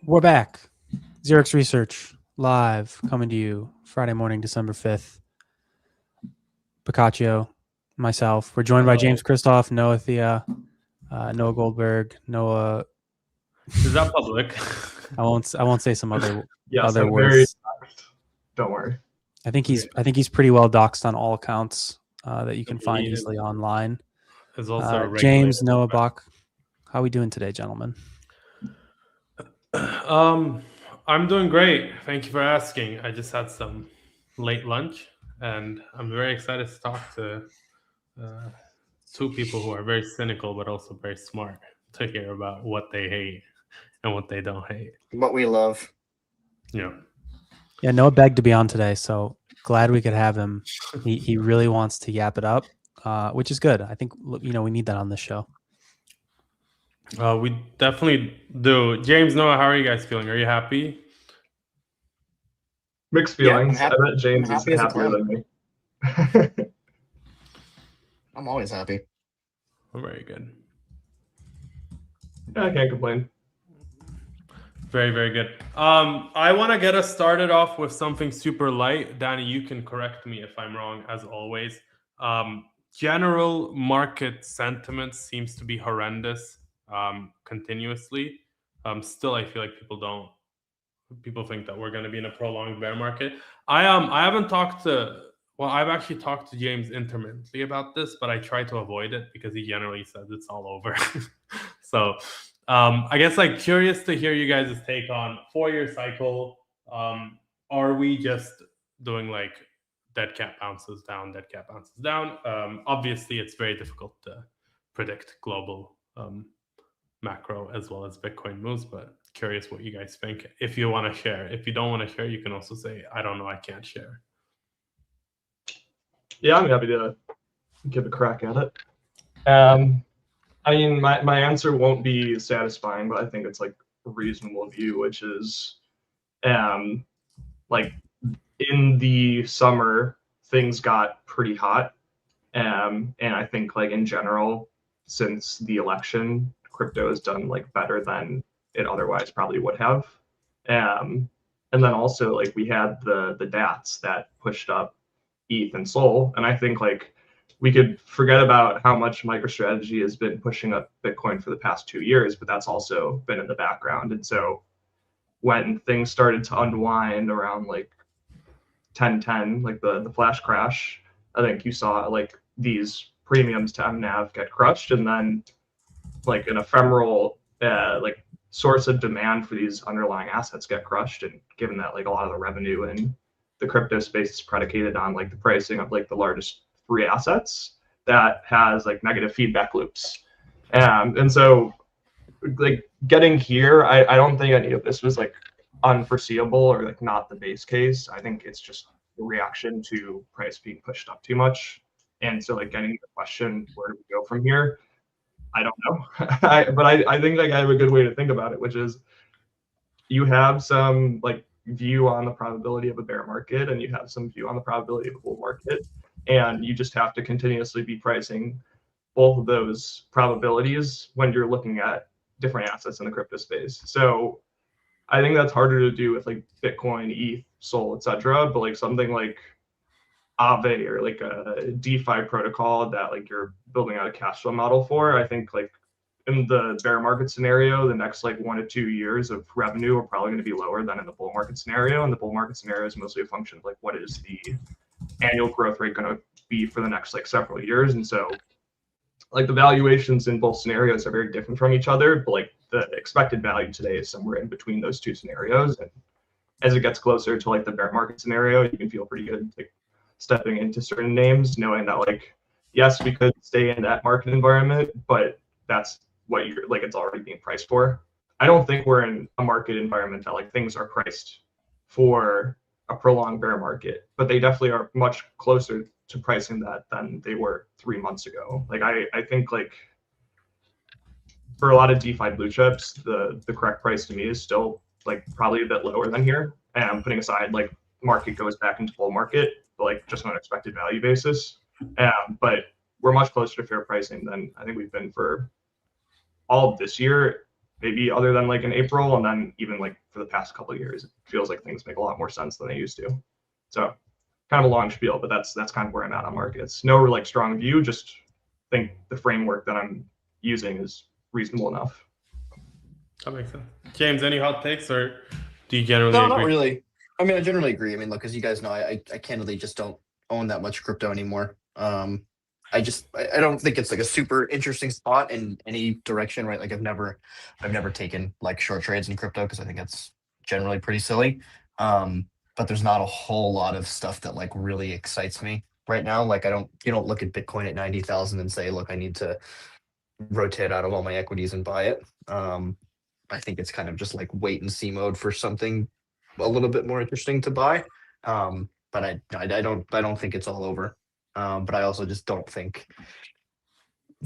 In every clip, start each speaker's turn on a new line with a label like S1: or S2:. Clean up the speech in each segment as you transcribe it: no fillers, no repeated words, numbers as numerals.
S1: We're back. 0xResearch live, coming to you Friday morning, December 5th. Boccaccio, myself. We're joined by James Kristoff, Noah Thea, Noah Goldberg, Noah.
S2: Is that public?
S1: I won't say some other
S3: yes,
S1: other
S3: I'm
S1: words.
S3: very don't worry.
S1: I think he's pretty well doxed on all accounts that you can find easily online.
S2: Is also
S1: James, Noah, Bach. How are we doing today, gentlemen?
S2: I'm doing great. Thank you for asking. I just had some late lunch, and I'm very excited to talk to two people who are very cynical but also very smart to hear about what they hate and what they don't hate.
S4: What we love.
S2: Yeah.
S1: Yeah, Noah begged to be on today, so glad we could have him. He really wants to yap it up, which is good. I think we need that on this show.
S2: We definitely do. James, Noah, how are you guys feeling? Are you happy?
S3: Mixed feelings.
S4: Yeah,
S3: I bet James is happier than me.
S4: I'm always happy.
S2: Oh, very good.
S3: Yeah, I can't complain.
S2: Very, very good. I want to get us started off with something super light. Danny, you can correct me if I'm wrong, as always. General market sentiment seems to be horrendous continuously. Still, I feel like people think that we're going to be in a prolonged bear market. I've actually talked to James intermittently about this, but I try to avoid it because he generally says it's all over. So I guess curious to hear you guys' take on 4-year cycle. Are we just doing dead cat bounces down, dead cat bounces down? Obviously, it's very difficult to predict global macro as well as Bitcoin moves, but curious what you guys think. If you want to share, if you don't want to share, you can also say, I don't know, I can't share.
S3: Yeah, I'm happy to give a crack at it. I mean, my answer won't be satisfying, but I think it's a reasonable view, which is in the summer, things got pretty hot. And I think in general, since the election, crypto has done better than it otherwise probably would have. And then also we had the DATs that pushed up ETH and Sol. And I think we could forget about how much MicroStrategy has been pushing up Bitcoin for the past 2 years, but that's also been in the background. And so when things started to unwind around 1010, the flash crash, I think you saw these premiums to MNAV get crushed, and then an ephemeral source of demand for these underlying assets get crushed. And given that a lot of the revenue in the crypto space is predicated on the pricing of the largest 3 assets, that has negative feedback loops. And so getting here, I don't think any of this was unforeseeable or not the base case. I think it's just a reaction to price being pushed up too much. And so getting the question, where do we go from here? I don't know. But I think I have a good way to think about it, which is you have some view on the probability of a bear market, and you have some view on the probability of a bull market, and you just have to continuously be pricing both of those probabilities when you're looking at different assets in the crypto space. So I think that's harder to do with Bitcoin, ETH, Sol, etc. But something like Aave or a DeFi protocol that you're building out a cash flow model for, I think in the bear market scenario, the next 1 to 2 years of revenue are probably going to be lower than in the bull market scenario. And the bull market scenario is mostly a function of what is the annual growth rate going to be for the next like several years. And so like the valuations in both scenarios are very different from each other, but like the expected value today is somewhere in between those two scenarios. And as it gets closer to like the bear market scenario, you can feel pretty good like stepping into certain names, knowing that like, yes, we could stay in that market environment, but that's what you're like, it's already being priced for. I don't think we're in a market environment that like things are priced for a prolonged bear market, but they definitely are much closer to pricing that than they were 3 months ago. Like I think like for a lot of DeFi blue chips, the correct price to me is still like probably a bit lower than here. And I'm putting aside like market goes back into bull market, but like just on an expected value basis. But we're much closer to fair pricing than I think we've been for all of this year, maybe other than like in April, and then even like for the past couple of years, it feels like things make a lot more sense than they used to. So kind of a long spiel, but that's kind of where I'm at on markets. No like strong view, just think the framework that I'm using is reasonable enough.
S2: That makes sense. James, any hot takes, or do you generally
S4: No,
S2: agree?
S4: not really. I mean, I generally agree. I mean, look, as you guys know, I candidly just don't own that much crypto anymore. I don't think it's like a super interesting spot in any direction, right? Like I've never taken like short trades in crypto because I think it's generally pretty silly. But there's not a whole lot of stuff that like really excites me right now. Like you don't look at Bitcoin at 90,000 and say, look, I need to rotate out of all my equities and buy it. I think it's kind of just like wait and see mode for something a little bit more interesting to buy. But I don't think it's all over. But I also just don't think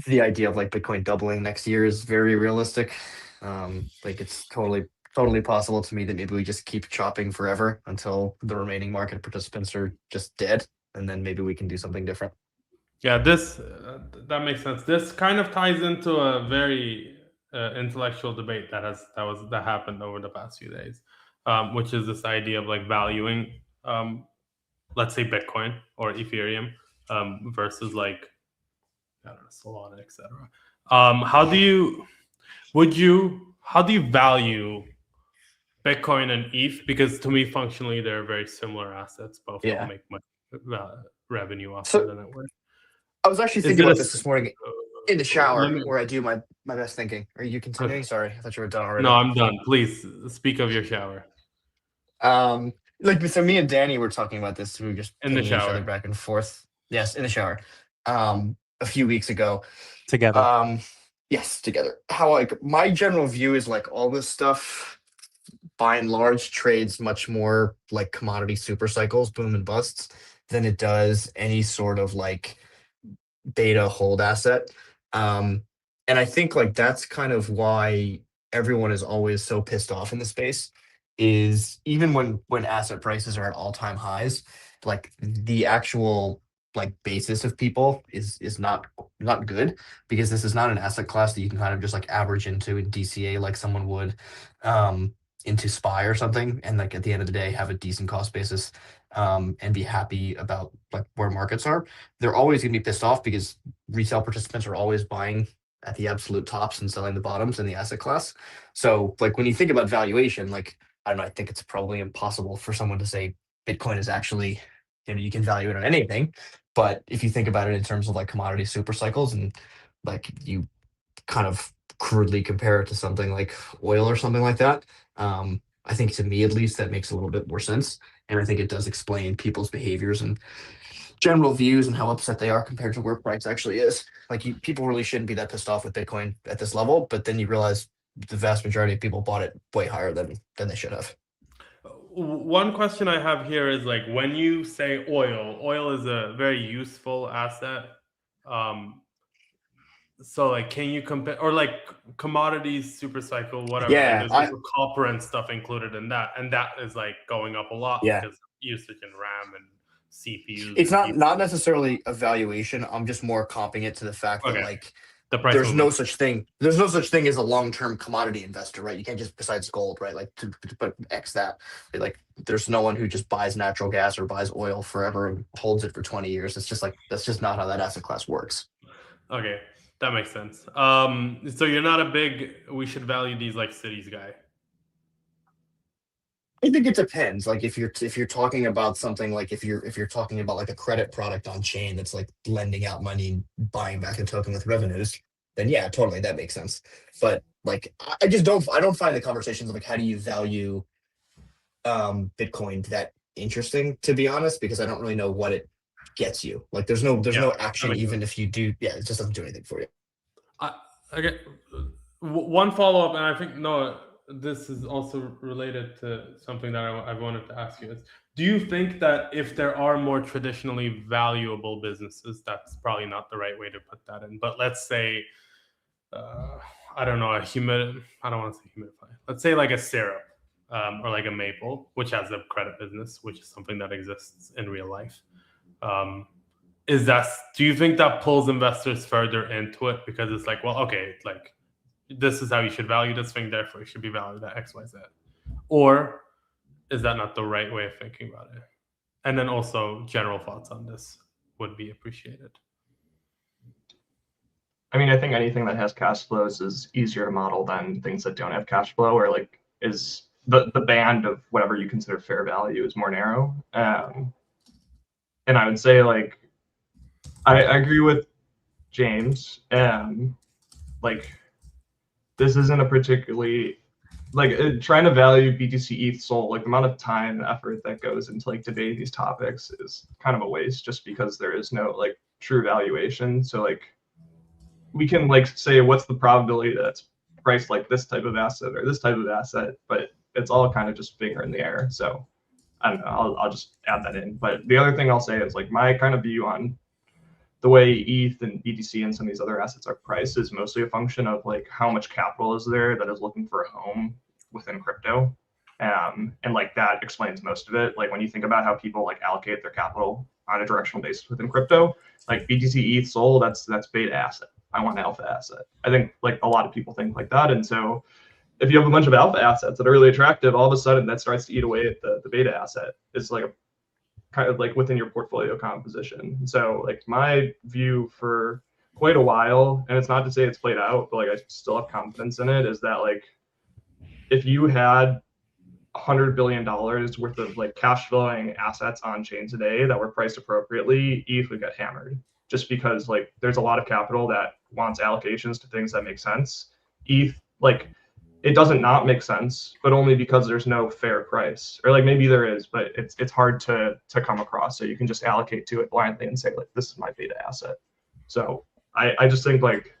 S4: the idea of like Bitcoin doubling next year is very realistic. Like it's totally possible to me that maybe we just keep chopping forever until the remaining market participants are just dead, and then maybe we can do something different.
S2: Yeah, this that makes sense. This kind of ties into a very intellectual debate that happened over the past few days, which is this idea of like valuing, let's say Bitcoin or Ethereum versus like I don't know, Solana, etc. How do you value Bitcoin and ETH? Because to me, functionally, they're very similar assets. Both don't make much revenue off of the network.
S4: I was actually thinking about this morning in the shower where I do my best thinking. Are you continuing? Okay. Sorry, I thought you were done already.
S2: No, I'm done. Please speak of your shower.
S4: Like so me and Danny were talking about this. We were just
S2: in
S4: each other back and forth. Yes, in the shower. A few weeks ago.
S1: Together.
S4: Yes, together. How like my general view is like all this stuff by and large trades much more like commodity super cycles, boom and busts, than it does any sort of like beta hold asset. And I think like that's kind of why everyone is always so pissed off in the space, is even when asset prices are at all-time highs, like the actual like basis of people is not good, because this is not an asset class that you can kind of just like average into in DCA like someone would into SPY or something, and like at the end of the day have a decent cost basis and be happy about like where markets are. They're always going to be pissed off because retail participants are always buying at the absolute tops and selling the bottoms in the asset class. So like when you think about valuation, like I don't know, I think it's probably impossible for someone to say Bitcoin is actually, you know, you can value it on anything. But if you think about it in terms of like commodity super cycles, and like you kind of crudely compare it to something like oil or something like that, I think to me at least that makes a little bit more sense. And I think it does explain people's behaviors and general views and how upset they are compared to where price actually is. Like people really shouldn't be that pissed off with Bitcoin at this level, but then you realize the vast majority of people bought it way higher than they should have.
S2: One question I have here is like when you say oil is a very useful asset. So like, can you compare, or like commodities, super cycle, whatever?
S4: Yeah,
S2: like there's also copper and stuff included in that, and that is like going up a lot because of usage in RAM and CPUs.
S4: It's not necessarily a valuation. I'm just more comping it to the fact that like
S2: the price
S4: there's no such thing as a long-term commodity investor, right? You can't just, besides gold, right? Like to put X that, like there's no one who just buys natural gas or buys oil forever and holds it for 20 years. It's just like that's just not how that asset class works.
S2: Okay. That makes sense. So you're not a big we should value these like cities guy.
S4: I think it depends. Like if you're talking about something like if you're talking about like a credit product on chain that's like lending out money and buying back a token with revenues, then yeah, totally that makes sense. But like I just don't find the conversations of like how do you value Bitcoin that interesting, to be honest, because I don't really know what it gets you. Like there's no action even if you do. Yeah, it just doesn't do anything for you.
S2: Okay, one follow up, and I think Noah, this is also related to something that I wanted to ask you is, do you think that if there are more traditionally valuable businesses, that's probably not the right way to put that in, but let's say, I don't know, I don't want to say HumidiFi. Let's say like a syrup or like a Maple, which has a credit business, which is something that exists in real life. Do you think that pulls investors further into it because it's like, well, okay, like this is how you should value this thing, therefore it should be valued at XYZ? Or is that not the right way of thinking about it? And then also general thoughts on this would be appreciated.
S3: I mean, I think anything that has cash flows is easier to model than things that don't have cash flow, or like is the band of whatever you consider fair value is more narrow. And I would say like I agree with James. Like this isn't a particularly like trying to value BTC ETH SOL, like the amount of time and effort that goes into like debating these topics is kind of a waste just because there is no like true valuation. So like we can like say what's the probability that it's priced like this type of asset or this type of asset, but it's all kind of just finger in the air. So I don't know, I'll just add that in. But the other thing I'll say is like my kind of view on the way ETH and BTC and some of these other assets are priced is mostly a function of like how much capital is there that is looking for a home within crypto. And like that explains most of it. Like when you think about how people like allocate their capital on a directional basis within crypto, like BTC, ETH, SOL, that's beta asset. I want an alpha asset. I think like a lot of people think like that. And so if you have a bunch of alpha assets that are really attractive, all of a sudden that starts to eat away at the beta asset. It's like a kind of like within your portfolio composition. So like my view for quite a while, and it's not to say it's played out, but like I still have confidence in it, is that like if you had $100 billion worth of like cash flowing assets on chain today that were priced appropriately, ETH would get hammered just because like there's a lot of capital that wants allocations to things that make sense. ETH, like it doesn't not make sense, but only because there's no fair price, or like maybe there is, but it's hard to come across. So you can just allocate to it blindly and say like this is my beta asset. So I just think like,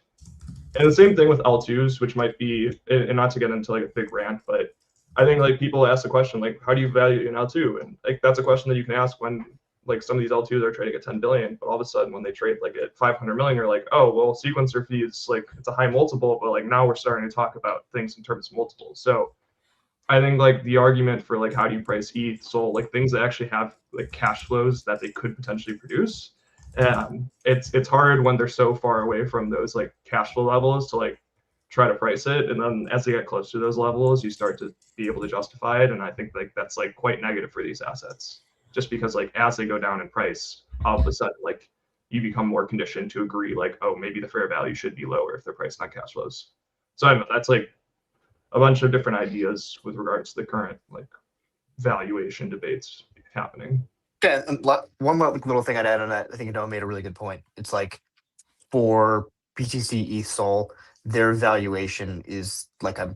S3: and the same thing with L2s, which might be, and not to get into like a big rant, but I think like people ask the question like, how do you value an L2? And like that's a question that you can ask when like some of these L2s are trading at 10 billion, but all of a sudden when they trade like at 500 million, you're like, oh well, sequencer fees, like it's a high multiple, but like now we're starting to talk about things in terms of multiples. So I think like the argument for like how do you price ETH, so like things that actually have like cash flows that they could potentially produce. It's hard when they're so far away from those like cash flow levels to like try to price it, and then as they get close to those levels, you start to be able to justify it. And I think like that's like quite negative for these assets, just because like as they go down in price, all of a sudden like you become more conditioned to agree like, oh, maybe the fair value should be lower if they're priced on cash flows. So I don't know, that's like a bunch of different ideas with regards to the current like valuation debates happening.
S4: Yeah, and one little thing I'd add on that, I think Noah made a really good point. It's like for BTC, ETH, SOL, their valuation is like I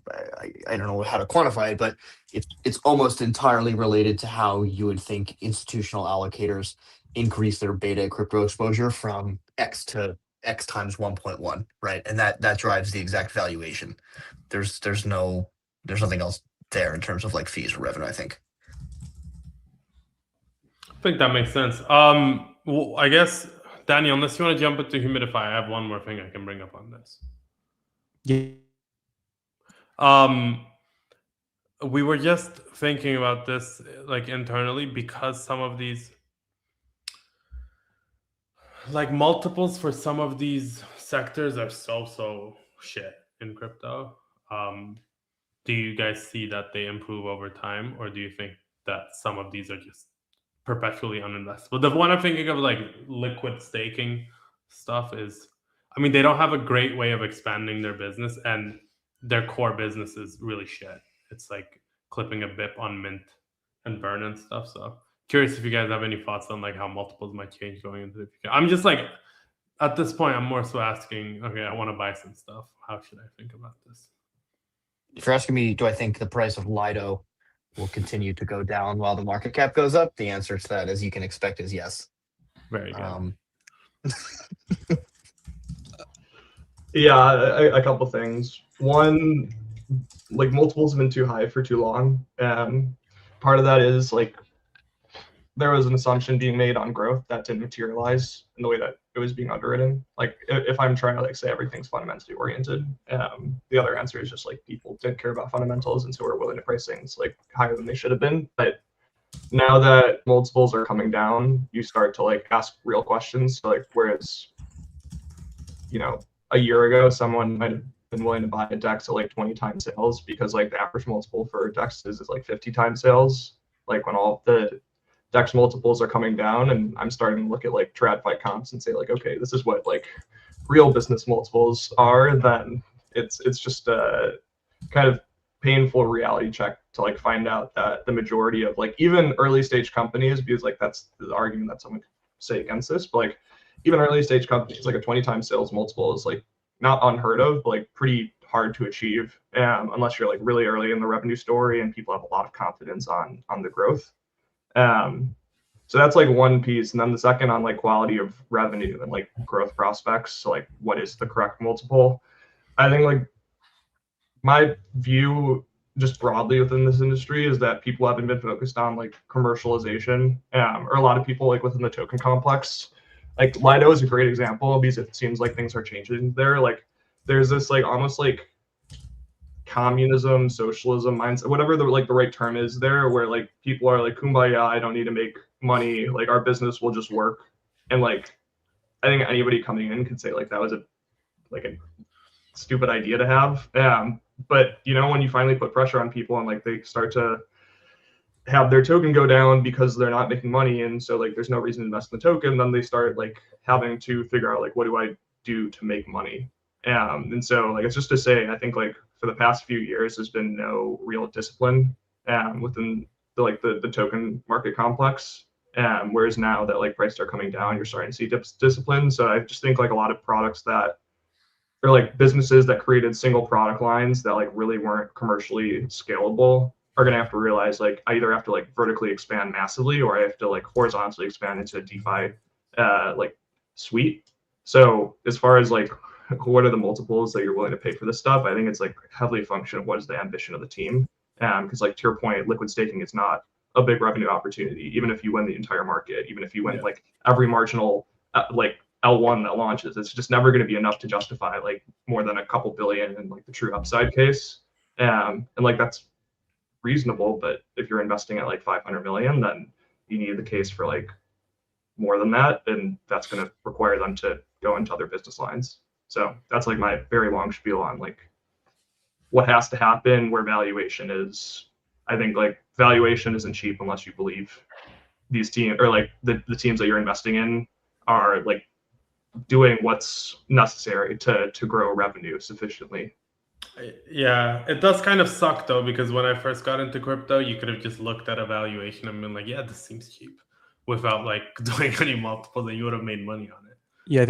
S4: don't know how to quantify it, but it's almost entirely related to how you would think institutional allocators increase their beta crypto exposure from X to X times 1.1, right? And that drives the exact valuation. There's nothing else there in terms of like fees or revenue, I think.
S2: I think that makes sense. Well, I guess, Daniel, unless you want to jump into HumidiFi, I have one more thing I can bring up on this.
S1: Yeah.
S2: We were just thinking about this like internally because some of these like multiples for some of these sectors are so shit in crypto. Do you guys see that they improve over time, or do you think that some of these are just perpetually uninvestable? The one I'm thinking of, like liquid staking stuff, is, I mean, they don't have a great way of expanding their business, and their core business is really shit. It's like clipping a bip on mint and burn and stuff. So curious if you guys have any thoughts on like how multiples might change going into the future. I'm just like, at this point, I'm more so asking, okay, I want to buy some stuff. How should I think about this?
S4: If you're asking me, do I think the price of Lido will continue to go down while the market cap goes up? The answer to that, as you can expect, is yes.
S2: Very good.
S3: Yeah, a couple things. One, like multiples have been too high for too long. Part of that is like there was an assumption being made on growth that didn't materialize in the way that it was being underwritten. Like if I'm trying to like say everything's fundamentally oriented, the other answer is just like people didn't care about fundamentals and so we're willing to price things like higher than they should have been. But now that multiples are coming down, you start to like ask real questions. So like whereas, you know, a year ago someone might have been willing to buy a DEX at like 20 times sales because like the average multiple for DEXs is like 50 times sales. Like when all the DEX multiples are coming down and I'm starting to look at like TradFi comps and say like, okay, this is what like real business multiples are, then it's just a kind of painful reality check to like find out that the majority of like even early stage companies, because like that's the argument that someone could say against this, but like even early stage companies, like a 20 times sales multiple is like not unheard of, but like pretty hard to achieve unless you're like really early in the revenue story and people have a lot of confidence on the growth. So that's like one piece. And then the second on like quality of revenue and like growth prospects. So like what is the correct multiple? I think like my view just broadly within this industry is that people haven't been focused on like commercialization or a lot of people like within the token complex. Like Lido is a great example because it seems like things are changing there. Like there's this like almost like communism, socialism mindset, whatever the right term is there, where like people are like kumbaya, I don't need to make money, like our business will just work. And like I think anybody coming in could say like that was a stupid idea to have. But you know, when you finally put pressure on people and like they start to have their token go down because they're not making money and so like there's no reason to invest in the token, then they start like having to figure out like what do I do to make money. And so like it's just to say I think like for the past few years there's been no real discipline within the token market complex, whereas now that like prices are coming down you're starting to see discipline. So I just think like a lot of products that or like businesses that created single product lines that like really weren't commercially scalable are going to have to realize like I either have to like vertically expand massively or I have to like horizontally expand into a DeFi like suite. So as far as like what are the multiples that you're willing to pay for this stuff, I think it's like heavily a function of what is the ambition of the team. Because like to your point, liquid staking is not a big revenue opportunity, even if you win the entire market, even if you win like every marginal like L1 that launches, it's just never going to be enough to justify like more than a couple billion in like the true upside case. And like that's reasonable, but if you're investing at like 500 million, then you need the case for like more than that, and that's going to require them to go into other business lines. So that's like my very long spiel on like what has to happen, where valuation is. I think like valuation isn't cheap unless you believe these teams or like the teams that you're investing in are like doing what's necessary to grow revenue sufficiently.
S2: Yeah, it does kind of suck though, because when I first got into crypto, you could have just looked at a valuation and been like, yeah, this seems cheap, without like doing any multiples, and you would have made money on it.
S1: Yeah,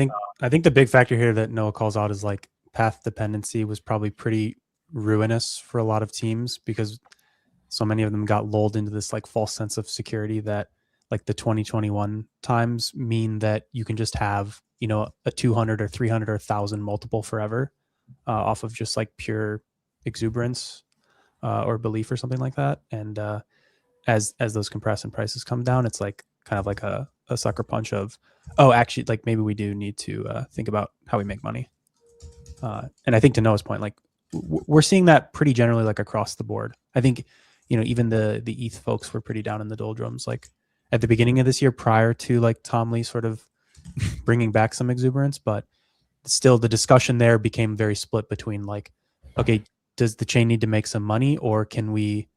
S1: I think the big factor here that Noah calls out is like path dependency was probably pretty ruinous for a lot of teams because so many of them got lulled into this like false sense of security that like the 2021 times mean that you can just have, you know, a 200 or 300 or 1,000 multiple forever off of just like pure exuberance or belief or something like that. And as those compress and prices come down, it's like kind of like a sucker punch of, oh, actually, like maybe we do need to think about how we make money. And I think to Noah's point, like we're seeing that pretty generally like across the board. I think, you know, even the ETH folks were pretty down in the doldrums. Like at the beginning of this year, prior to like Tom Lee sort of bringing back some exuberance, but still the discussion there became very split between like, okay, does the chain need to make some money, or can we?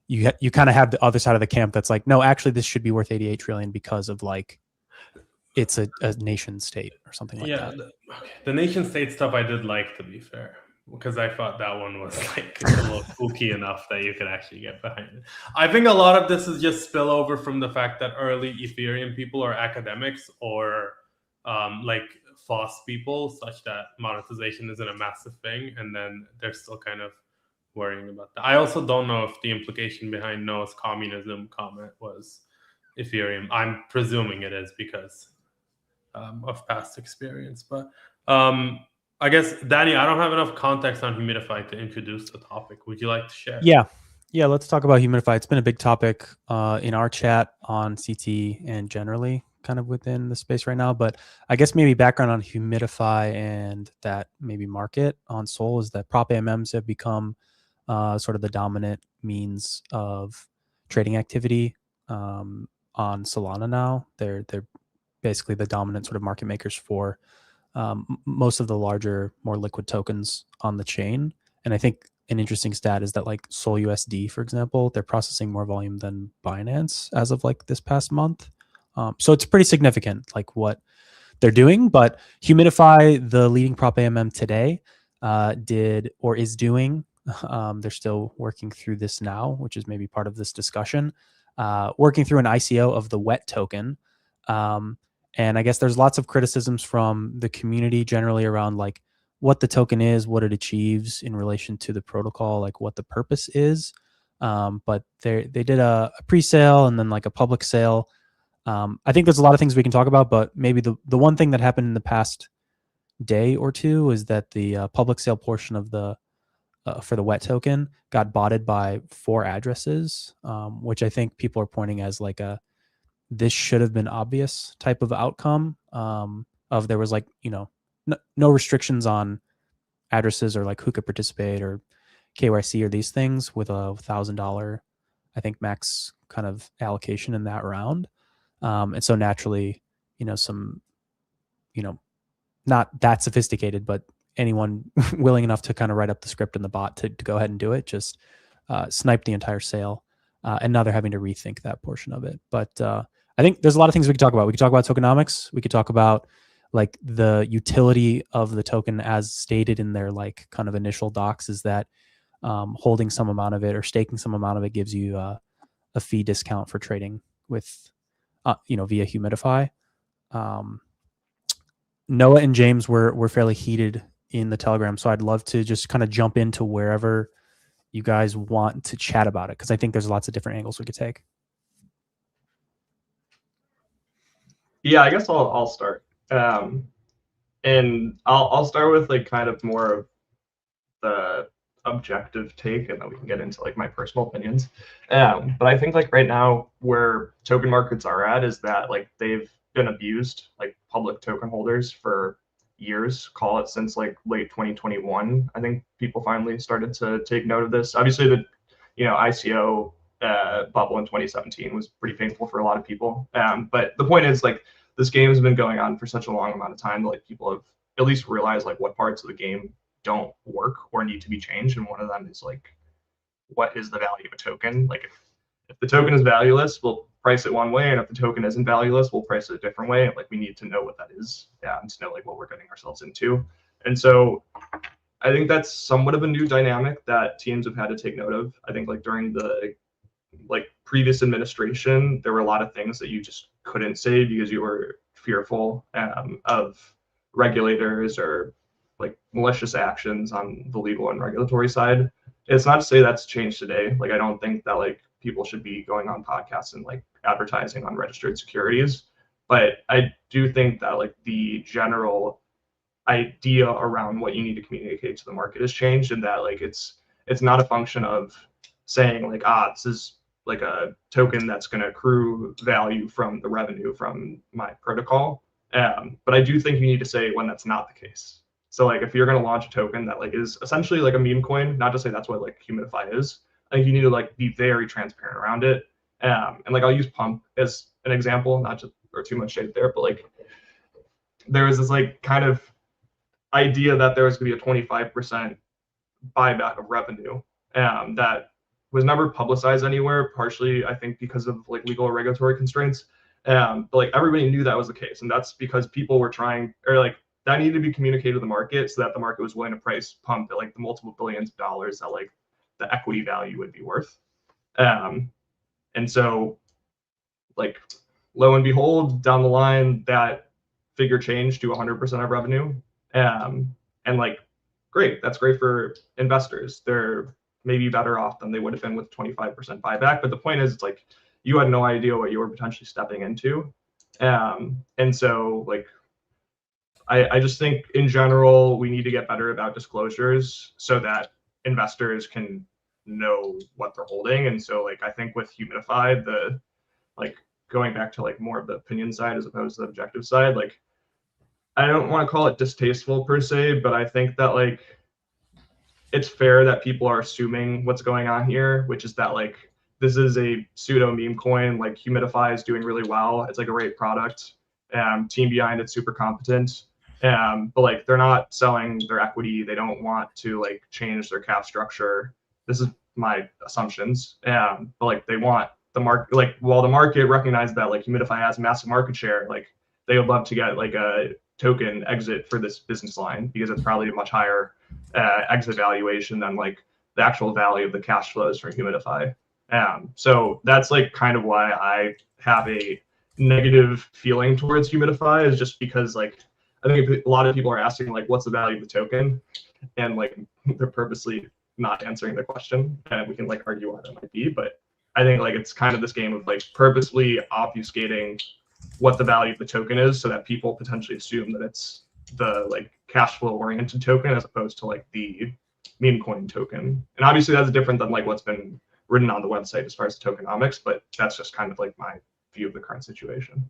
S1: You kind of have the other side of the camp that's like, no, actually, this should be worth 88 trillion because of like it's a nation state or something like that.
S2: The nation state stuff I did like, to be fair, because I thought that one was like a little spooky enough that you could actually get behind it. I think a lot of this is just spillover from the fact that early Ethereum people are academics or like FOSS people, such that monetization isn't a massive thing, and then they're still kind of worrying about that. I also don't know if the implication behind Noah's communism comment was Ethereum. I'm presuming it is because of past experience, but I guess, Danny, I don't have enough context on HumidiFi to introduce the topic. Would you like to share?
S1: Yeah, let's talk about HumidiFi. It's been a big topic in our chat on CT and generally kind of within the space right now. But I guess maybe background on HumidiFi and that maybe market on Sol is that prop AMMs have become sort of the dominant means of trading activity on Solana now. They're basically the dominant sort of market makers for most of the larger, more liquid tokens on the chain. And I think an interesting stat is that like Sol USD, for example, they're processing more volume than Binance as of like this past month. So it's pretty significant, like what they're doing. But HumidiFi, the leading prop AMM today, did or is doing. They're still working through this now, which is maybe part of this discussion. Working through an ICO of the WET token. And I guess there's lots of criticisms from the community generally around like what the token is, what it achieves in relation to the protocol, like what the purpose is. But they did a pre-sale and then like a public sale. I think there's a lot of things we can talk about, but maybe the one thing that happened in the past day or two is that the public sale portion of the for the WET token got botted by 4 addresses, which I think people are pointing as like this should have been obvious type of outcome of there was like, you know, no restrictions on addresses or like who could participate or KYC or these things with a $1,000, I think, max kind of allocation in that round. And so naturally, you know, some, you know, not that sophisticated, but anyone willing enough to kind of write up the script in the bot to go ahead and do it, just snipe the entire sale. And now they're having to rethink that portion of it. But I think there's a lot of things we could talk about. We could talk about tokenomics. We could talk about like the utility of the token as stated in their like kind of initial docs is that holding some amount of it or staking some amount of it gives you a fee discount for trading with, you know, via HumidiFi. Noah and James were fairly heated in the Telegram, so I'd love to just kind of jump into wherever you guys want to chat about it, because I think there's lots of different angles we could take.
S3: Yeah, I guess I'll start. And I'll start with like kind of more of the objective take, and then we can get into like my personal opinions. But I think like right now where token markets are at is that like they've been abused, like public token holders for years, call it since like late 2021. I think people finally started to take note of this. Obviously the, you know, ICO bubble in 2017 was pretty painful for a lot of people. But the point is like this game has been going on for such a long amount of time that like people have at least realized like what parts of the game don't work or need to be changed. And one of them is like, what is the value of a token? Like if the token is valueless, we'll price it one way, and if the token isn't valueless, we'll price it a different way. And like we need to know what that is, and to know like what we're getting ourselves into. And so I think that's somewhat of a new dynamic that teams have had to take note of. I think like during the like previous administration, there were a lot of things that you just couldn't say because you were fearful of regulators or like malicious actions on the legal and regulatory side. It's not to say that's changed today. Like I don't think that like people should be going on podcasts and like advertising on registered securities, but I do think that like the general idea around what you need to communicate to the market has changed, and that like it's not a function of saying like, this is like a token that's going to accrue value from the revenue from my protocol. But I do think you need to say when that's not the case. So like if you're going to launch a token that like is essentially like a meme coin, not to say that's what like HumidiFi is, I think you need to like be very transparent around it. And like I'll use Pump as an example, not just or too much shade there, but like there was this like kind of idea that there was going to be a 25% buyback of revenue that was never publicized anywhere, partially I think because of like legal or regulatory constraints. But like everybody knew that was the case, and that's because people were trying, or like that needed to be communicated to the market so that the market was willing to price pump at like the multiple billions of dollars that like the equity value would be worth. And so like lo and behold, down the line, that figure changed to 100% of revenue. And like, great, that's great for investors. They're maybe better off than they would have been with 25% buyback. But the point is, it's like you had no idea what you were potentially stepping into. And so like, I just think in general, we need to get better about disclosures so that investors can know what they're holding. And so like, I think with HumidiFi, the like going back to like more of the opinion side as opposed to the objective side, like I don't want to call it distasteful per se, but I think that like it's fair that people are assuming what's going on here, which is that like this is a pseudo meme coin, like HumidiFi is doing really well. It's like a great product. Team behind it's super competent. But like they're not selling their equity. They don't want to like change their cap structure. This is my assumptions. But like they want the market, like while the market recognizes that like HumidiFi has massive market share, like they would love to get like a token exit for this business line because it's probably a much higher exit valuation than like the actual value of the cash flows for HumidiFi. So that's like kind of why I have a negative feeling towards HumidiFi, is just because like I think a lot of people are asking like what's the value of the token, and like they're purposely not answering the question, and we can like argue why that might be, but I think like it's kind of this game of like purposely obfuscating what the value of the token is so that people potentially assume that it's the like cash flow oriented token as opposed to like the meme coin token. And obviously that's different than like what's been written on the website as far as the tokenomics, but that's just kind of like my view of the current situation.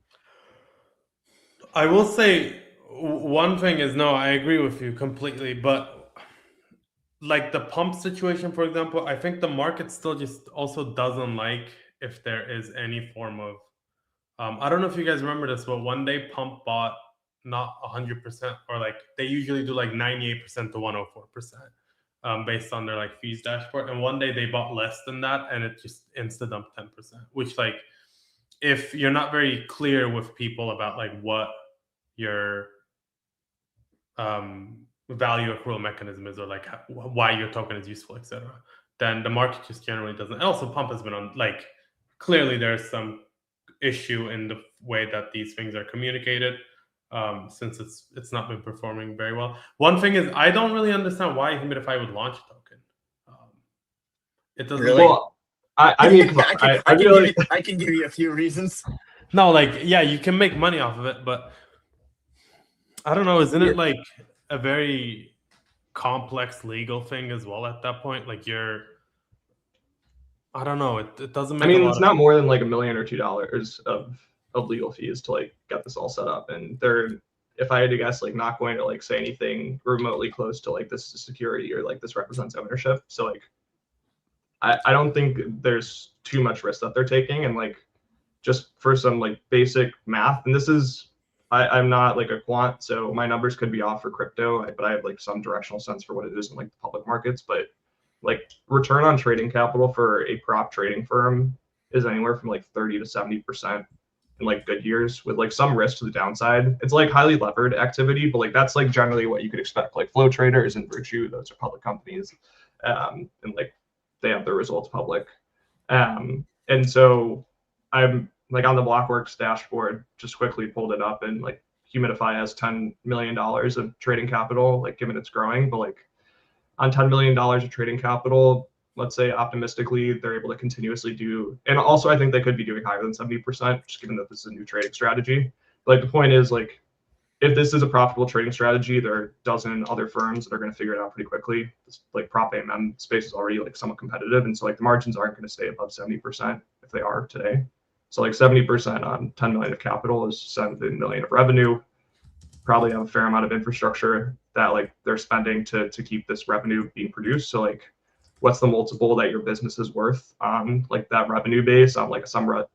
S2: I will say one thing is, no, I agree with you completely, but like the pump situation, for example, I think the market still just also doesn't like if there is any form of I don't know if you guys remember this, but one day Pump bought not 100%, or like they usually do like 98% to 104% based on their like fees dashboard. And one day they bought less than that, and it just insta dumped 10%. Which like, if you're not very clear with people about like what your value accrual mechanism is, or like why your token is useful, etc., then the market just generally doesn't. And also, Pump has been on like clearly there's some issue in the way that these things are communicated, since it's not been performing very well. One thing is, I don't really understand why HumidiFi would launch a token. It doesn't
S4: Really?
S3: Well, I mean,
S4: I can give you a few reasons.
S2: No, like, yeah, you can make money off of it, but I don't know, isn't it like a very complex legal thing as well at that point? Like I don't know. It doesn't make.
S3: I mean, it's not more than like $1 or $2 million of legal fees to like get this all set up, and they're, if I had to guess, like not going to like say anything remotely close to like this is security or like this represents ownership. So like, I don't think there's too much risk that they're taking, and like just for some like basic math, and this is I'm not like a quant, so my numbers could be off for crypto, but I have like some directional sense for what it is in like the public markets, but like return on trading capital for a prop trading firm is anywhere from like 30 to 70% in like good years, with like some risk to the downside. It's like highly levered activity, but like that's like generally what you could expect. Like Flow Traders and Virtue, those are public companies, and like they have their results public. And so I'm like on the Blockworks dashboard, just quickly pulled it up, and like HumidiFi has $10 million of trading capital, like given it's growing, but like on $10 million of trading capital, let's say optimistically, they're able to continuously do, and also I think they could be doing higher than 70%, just given that this is a new trading strategy. But like the point is, like, if this is a profitable trading strategy, there are a dozen other firms that are going to figure it out pretty quickly. This like prop AMM space is already like somewhat competitive, and so like the margins aren't going to stay above 70% if they are today. So like 70% on 10 million of capital is 7 million of revenue. Probably have a fair amount of infrastructure that like they're spending to keep this revenue being produced. So like, what's the multiple that your business is worth on like that revenue base on like a somewhat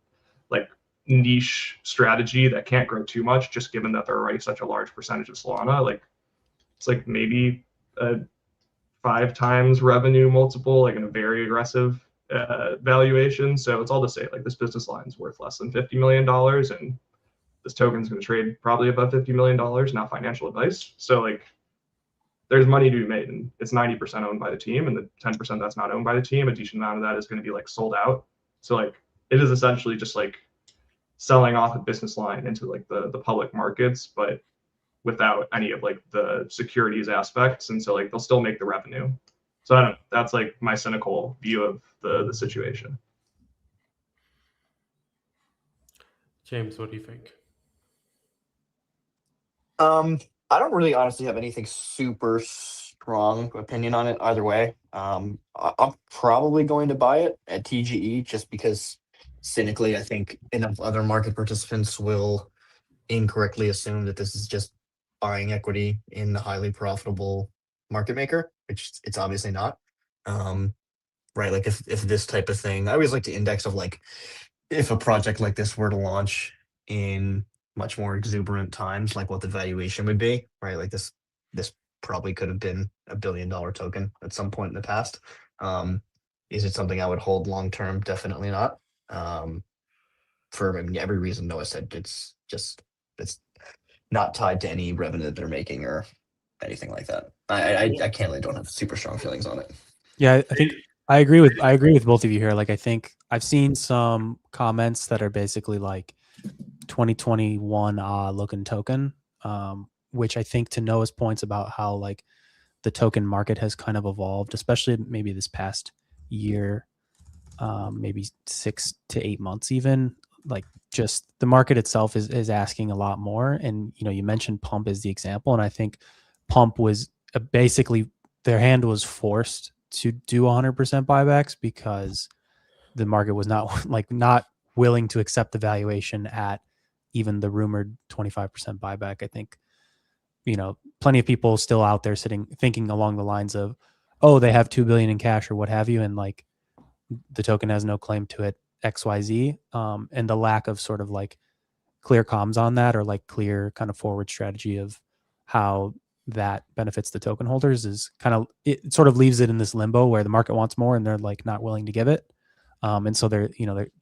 S3: like niche strategy that can't grow too much, just given that they're already such a large percentage of Solana? Like it's like maybe a 5 times revenue multiple, like in a very aggressive valuation. So it's all to say like this business line is worth less than $50 million, and this token's going to trade probably above $50 million, not financial advice. So like there's money to be made, and it's 90% owned by the team, and the 10% that's not owned by the team, a decent amount of that is going to be like sold out. So like it is essentially just like selling off a business line into like the public markets, but without any of like the securities aspects. And so like they'll still make the revenue. So I don't know, that's like my cynical view of the situation.
S2: James, what do you think?
S4: I don't really honestly have anything super strong opinion on it either way. I'm probably going to buy it at TGE just because cynically, I think enough other market participants will incorrectly assume that this is just buying equity in the highly profitable market maker, which it's obviously not. Right? Like if this type of thing, I always like to index of like if a project like this were to launch in much more exuberant times, like what the valuation would be, right? Like this probably could have been $1 billion token at some point in the past. Is it something I would hold long term? Definitely not. For every reason Noah said, it's not tied to any revenue that they're making or anything like that. I can't really don't have super strong feelings on it.
S1: Yeah, I think I agree with both of you here. Like I think I've seen some comments that are basically like 2021 looking token, which I think to Noah's points about how like the token market has kind of evolved, especially maybe this past year, maybe 6 to 8 months even. Like just the market itself is asking a lot more. And you mentioned Pump as the example, and I think Pump was basically their hand was forced to do 100% buybacks because the market was not willing to accept the valuation at even the rumored 25% buyback. I think plenty of people still out there thinking along the lines of, oh, they have 2 billion in cash or what have you, and like the token has no claim to it, XYZ. And the lack of sort of like clear comms on that, or like clear kind of forward strategy of how that benefits the token holders, is kind of, it sort of leaves it in this limbo where the market wants more and they're like not willing to give it. And so they're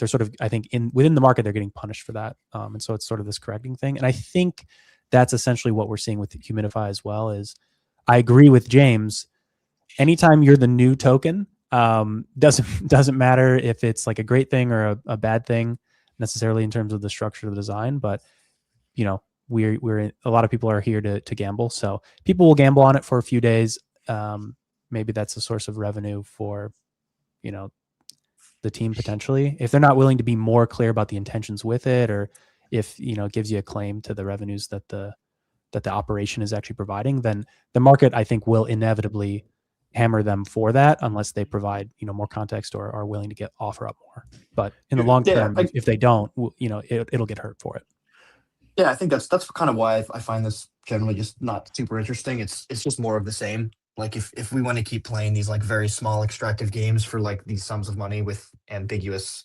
S1: sort of, I think within the market, they're getting punished for that. And so it's sort of this correcting thing. And I think that's essentially what we're seeing with HumidiFi as well. Is I agree with James. Anytime you're the new token, doesn't matter if it's like a great thing or a bad thing necessarily in terms of the structure of the design, but we're a lot of people are here to gamble, so people will gamble on it for a few days. Maybe that's a source of revenue for the team potentially, if they're not willing to be more clear about the intentions with it, or if it gives you a claim to the revenues that the operation is actually providing, then the market, I think, will inevitably hammer them for that unless they provide more context or are willing to offer up more. But in the long term, if they don't, it'll get hurt for it.
S4: Yeah, I think that's kind of why I find this generally just not super interesting. It's just more of the same. Like if we want to keep playing these like very small extractive games for like these sums of money with ambiguous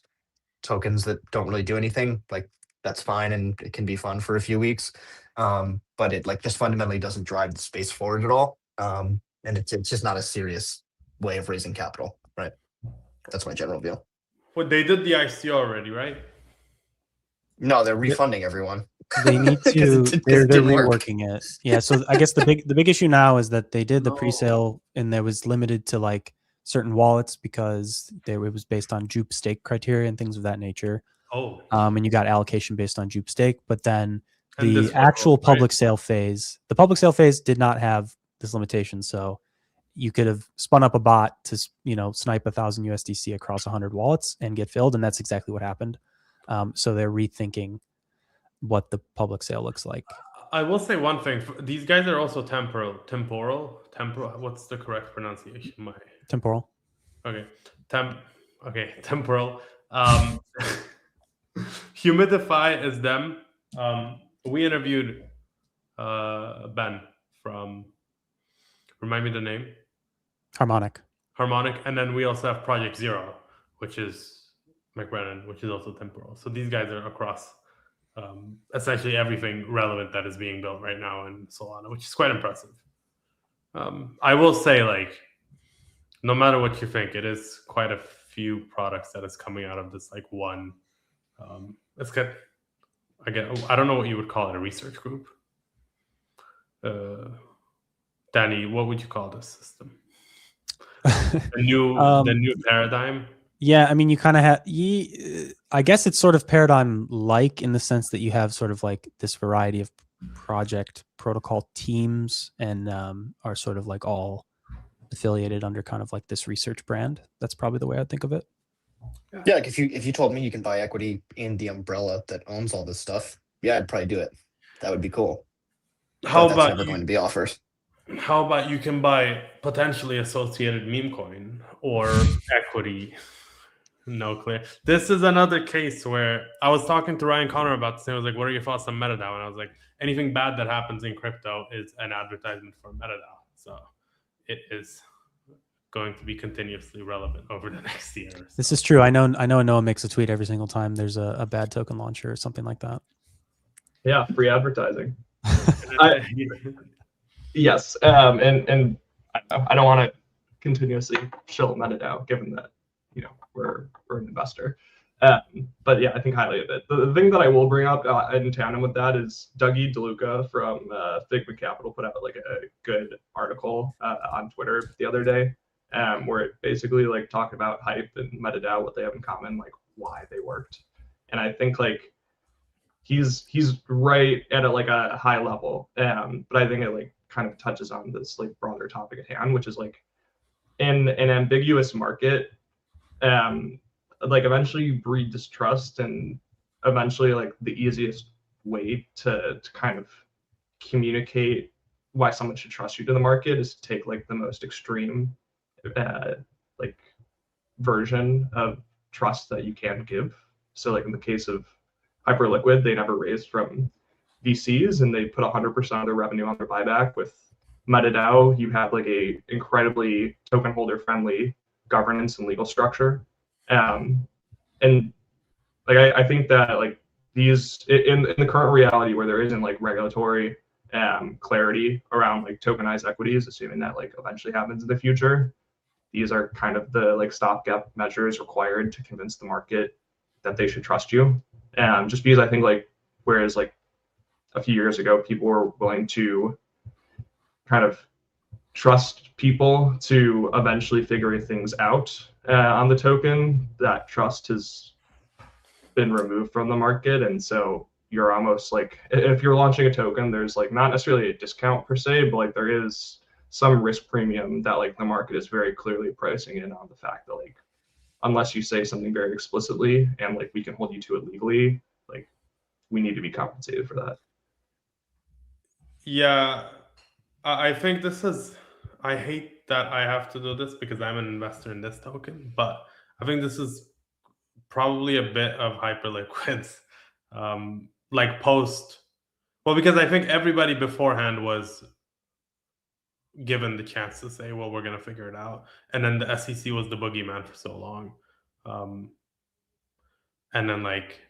S4: tokens that don't really do anything, like that's fine and it can be fun for a few weeks. But it like just fundamentally doesn't drive the space forward at all. And it's just not a serious way of raising capital, right? That's my general view.
S2: Well, they did the ICO already, right?
S4: No, they're refunding everyone.
S1: They need to. They're reworking it. Yeah. So I guess the big issue now is that they did the pre-sale and there was limited to like certain wallets because it was based on Jupe stake criteria and things of that nature.
S2: Oh.
S1: And you got allocation based on Jupe stake, but then the actual public sale phase, did not have this limitation. So you could have spun up a bot to snipe 1,000 USDC across 100 wallets and get filled, and that's exactly what happened. So they're rethinking what the public sale looks like.
S2: I will say one thing. These guys are also temporal. What's the correct pronunciation?
S1: Temporal.
S2: Okay. Temporal. HumidiFi is them. We interviewed Ben from, remind me the name?
S1: Harmonic.
S2: And then we also have Project Zero, which is McBrennan, which is also temporal. So these guys are across essentially everything relevant that is being built right now in Solana, which is quite impressive. I will say, like, no matter what you think, it is quite a few products that is coming out of this like one. Let's get I don't know what you would call it, a research group. Danny, what would you call this system? The new paradigm.
S1: Yeah, I mean, you kind of have. I guess it's sort of paradigm-like in the sense that you have sort of like this variety of project protocol teams, and are sort of like all affiliated under kind of like this research brand. That's probably the way I think of it.
S4: Yeah, like if you told me you can buy equity in the umbrella that owns all this stuff, yeah, I'd probably do it. That would be cool.
S2: How
S4: But that's
S2: about
S4: never going to be offered.
S2: How about you can buy potentially associated meme coin or equity? No clear. This is another case where I was talking to Ryan Connor about this. And I was like, "What are your thoughts on MetaDAO?" And I was like, "Anything bad that happens in crypto is an advertisement for MetaDAO." So it is going to be continuously relevant over the next year. So.
S1: This is true. I know Noah makes a tweet every single time there's a bad token launcher or something like that.
S3: Yeah, free advertising. Yes, and I don't want to continuously shill MetaDAO, given that we're an investor. But yeah, I think highly of it. The thing that I will bring up in tandem with that is Dougie DeLuca from Figma Capital put out like a good article on Twitter the other day, where it basically like talked about hype and MetaDAO, what they have in common, like why they worked. And I think like he's right at a high level, but I think it like kind of touches on this like broader topic at hand, which is like in an ambiguous market, like eventually you breed distrust, and eventually like the easiest way to kind of communicate why someone should trust you to the market is to take like the most extreme like version of trust that you can give. So like in the case of Hyperliquid, they never raised from VCs and they put 100% of their revenue on their buyback. With MetaDAO, you have like a incredibly token holder friendly governance and legal structure. And like I think that like these in the current reality where there isn't like regulatory clarity around like tokenized equities, assuming that like eventually happens in the future, these are kind of the like stopgap measures required to convince the market that they should trust you. Just because I think like whereas like a few years ago people were willing to kind of trust people to eventually figure things out on the token, that trust has been removed from the market. And so you're almost like, if you're launching a token, there's like not necessarily a discount per se, but like there is some risk premium that like the market is very clearly pricing in on the fact that like unless you say something very explicitly and like we can hold you to it legally, like we need to be compensated for that.
S2: Yeah, I think this is, I hate that I have to do this because I'm an investor in this token, but I think this is probably a bit of Hyperliquid's like post. Well, because I think everybody beforehand was given the chance to say, well, we're going to figure it out. And then the SEC was the boogeyman for so long. And then like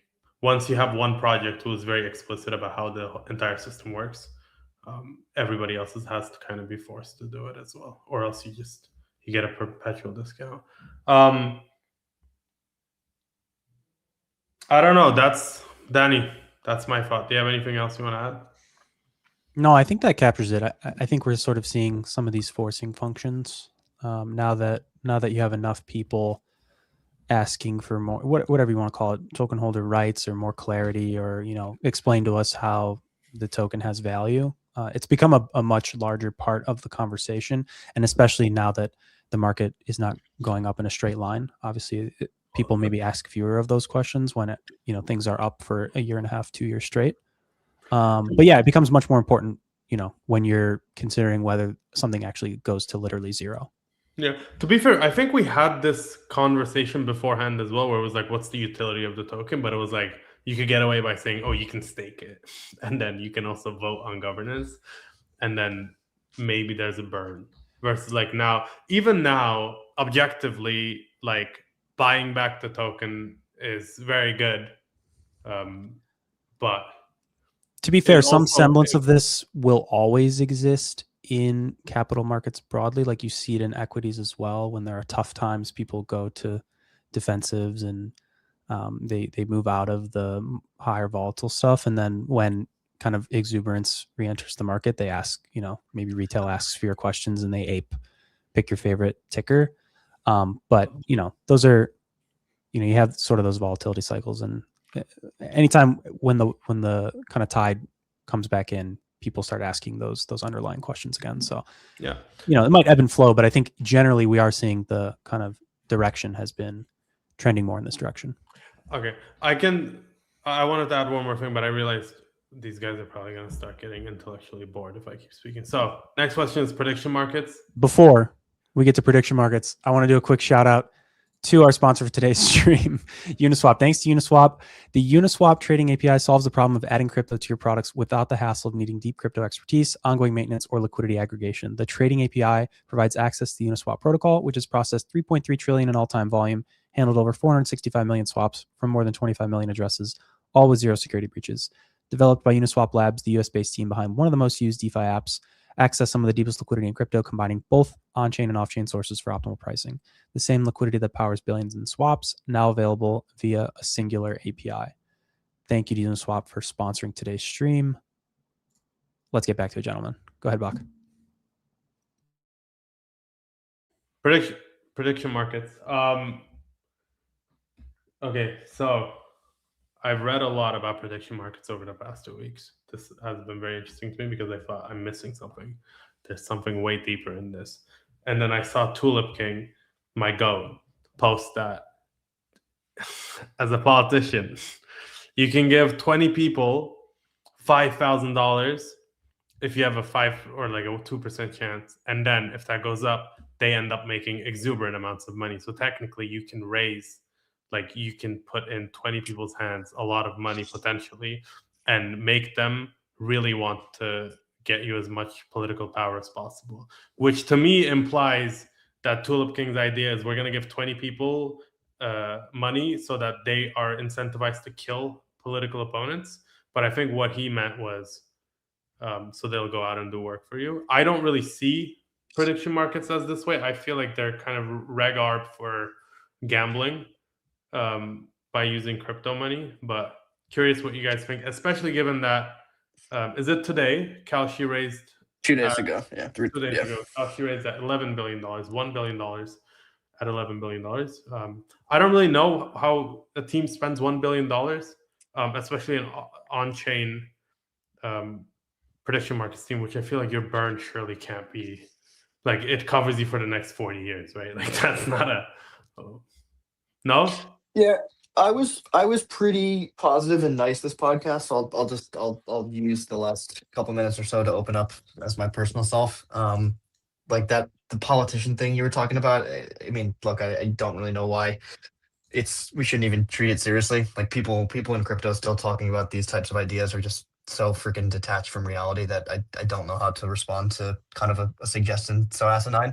S2: once you have one project who is very explicit about how the entire system works, everybody else has to kind of be forced to do it as well, or else you get a perpetual discount. I don't know. That's Danny. That's my thought. Do you have anything else you want to add?
S1: No, I think that captures it. I think we're sort of seeing some of these forcing functions now that you have enough people asking for more, whatever you want to call it, token holder rights or more clarity, or explain to us how the token has value. It's become a much larger part of the conversation, and especially now that the market is not going up in a straight line. Obviously, people maybe ask fewer of those questions when things are up for a year and a half, 2 years straight. But yeah, it becomes much more important, when you're considering whether something actually goes to literally zero.
S2: Yeah. To be fair, I think we had this conversation beforehand as well, where it was like, what's the utility of the token? But it was like, you could get away by saying, oh, you can stake it. And then you can also vote on governance. And then maybe there's a burn. Versus like now, even now, objectively, like buying back the token is very good. But
S1: to be fair, some semblance of this will always exist in capital markets broadly. Like you see it in equities as well. When there are tough times, people go to defensives and They move out of the higher volatile stuff, and then when kind of exuberance re-enters the market, they ask, maybe retail asks fewer questions and they pick your favorite ticker. But those are, you have sort of those volatility cycles, and anytime when the kind of tide comes back in, people start asking those underlying questions again. So
S2: Yeah.
S1: it might ebb and flow, but I think generally we are seeing the kind of direction has been trending more in this direction.
S2: Okay. I wanted to add one more thing, but I realized these guys are probably going to start getting intellectually bored if I keep speaking. So next question is prediction markets.
S1: Before we get to prediction markets, I want to do a quick shout out to our sponsor for today's stream, Uniswap. Thanks to Uniswap, the Uniswap trading API solves the problem of adding crypto to your products without the hassle of needing deep crypto expertise, ongoing maintenance, or liquidity aggregation. The trading API provides access to the Uniswap protocol, which has processed 3.3 trillion in all-time volume, handled over 465 million swaps from more than 25 million addresses, all with zero security breaches. Developed by Uniswap Labs, the US-based team behind one of the most used DeFi apps, access some of the deepest liquidity in crypto, combining both on-chain and off-chain sources for optimal pricing. The same liquidity that powers billions in swaps, now available via a singular API. Thank you to Uniswap for sponsoring today's stream. Let's get back to it, gentlemen. Go ahead, Bach.
S2: Prediction markets. Okay, so I've read a lot about prediction markets over the past 2 weeks. This has been very interesting to me because I thought I'm missing something. There's something way deeper in this. And then I saw Tulip King, my goat, post that as a politician, you can give 20 people $5,000 if you have a 5 or like a 2% chance. And then if that goes up, they end up making exuberant amounts of money. So technically you can raise, like you can put in 20 people's hands a lot of money potentially and make them really want to get you as much political power as possible, which to me implies that Tulip King's idea is we're going to give 20 people money so that they are incentivized to kill political opponents. But I think what he meant was so they'll go out and do work for you. I don't really see prediction markets as this way. I feel like they're kind of reg arb for gambling by using crypto money. But curious what you guys think, especially given that is it today? Kalshi raised
S4: 2 days ago. Yeah,
S2: 2 days ago. Kalshi raised at $11 billion, $1 billion at $11 billion. I don't really know how a team spends $1 billion, especially an on-chain prediction markets team, which I feel like your burn surely can't be like it covers you for the next 40 years, right? Like that's not a no.
S4: Yeah, I was pretty positive and nice this podcast, so I'll use the last couple minutes or so to open up as my personal self. Like that the politician thing you were talking about. I mean, look, I don't really know why we shouldn't even treat it seriously. Like people in crypto still talking about these types of ideas are just so freaking detached from reality that I don't know how to respond to kind of a suggestion so asinine.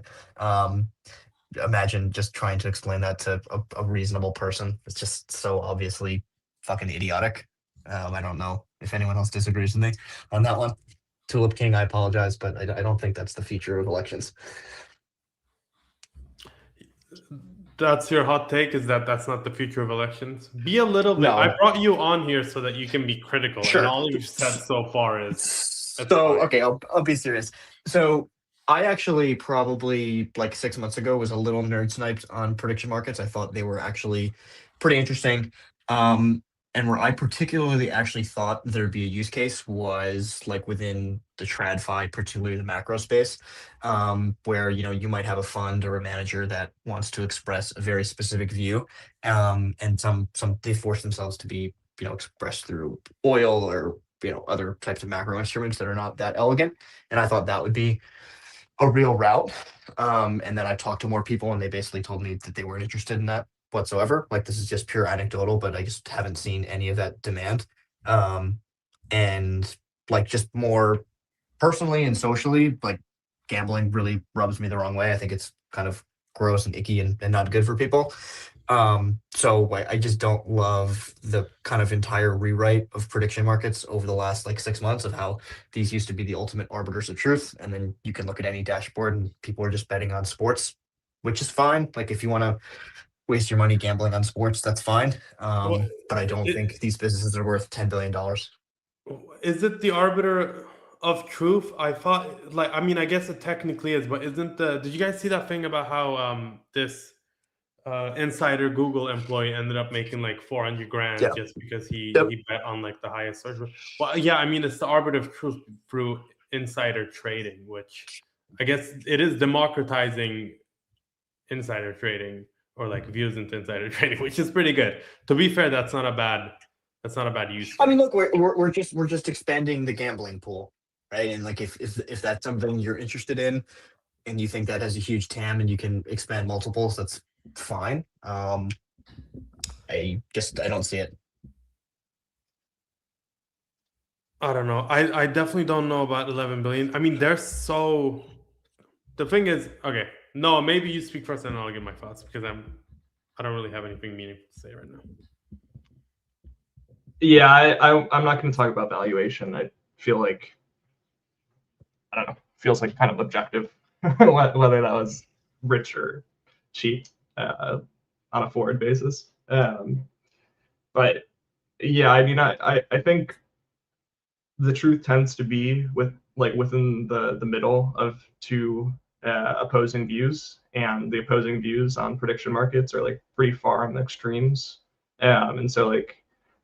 S4: Imagine just trying to explain that to a reasonable person. It's just so obviously fucking idiotic. I don't know if anyone else disagrees with me on that one. Tulip King, I apologize, but I don't think that's the feature of elections.
S2: That's your hot take, is that that's not the future of elections? Be a little bit.
S4: No.
S2: I brought you on here so that you can be critical.
S4: Sure.
S2: And all you've said so far is
S4: so okay, I'll be serious. So I actually probably like 6 months ago was a little nerd sniped on prediction markets. I thought they were actually pretty interesting. And where I particularly actually thought there'd be a use case was like within the TradFi, particularly the macro space, where you might have a fund or a manager that wants to express a very specific view, and some they force themselves to be expressed through oil or other types of macro instruments that are not that elegant. And I thought that would be a real route. And then I talked to more people, and they basically told me that they weren't interested in that whatsoever. Like this is just pure anecdotal, but I just haven't seen any of that demand. And like just more personally and socially, like gambling really rubs me the wrong way. I think it's kind of gross and icky and not good for people. So I just don't love the kind of entire rewrite of prediction markets over the last like 6 months of how these used to be the ultimate arbiters of truth. And then you can look at any dashboard and people are just betting on sports, which is fine. Like if you want to waste your money gambling on sports, that's fine.
S2: Well,
S4: But I don't think these businesses are worth $10 billion.
S2: is it the arbiter of truth? I thought, like, I mean, I guess it technically is, but isn't the? Did you guys see that thing about how this insider Google employee ended up making like 400 grand
S4: Yeah.
S2: just because
S4: Yep.
S2: he bet on like the highest search? Well, yeah, I mean, it's the arbiter of truth through insider trading, which I guess it is democratizing insider trading, or like views into insider trading, which is pretty good. To be fair, that's not a bad use
S4: I mean,
S2: case.
S4: look, we're just expanding the gambling pool, right? And like if that's something you're interested in and you think that has a huge TAM and you can expand multiples, that's fine. I don't see it.
S2: I don't know. I definitely don't know about 11 billion. I mean, they're so. The thing is, okay, no, maybe you speak first and I'll give my thoughts because I don't really have anything meaningful to say right now.
S3: Yeah, I'm not going to talk about valuation. I feel like, I don't know, feels like kind of objective whether that was rich or cheap on a forward basis. But yeah, I mean, I think the truth tends to be within the middle of two opposing views, and the opposing views on prediction markets are like pretty far on the extremes. And so like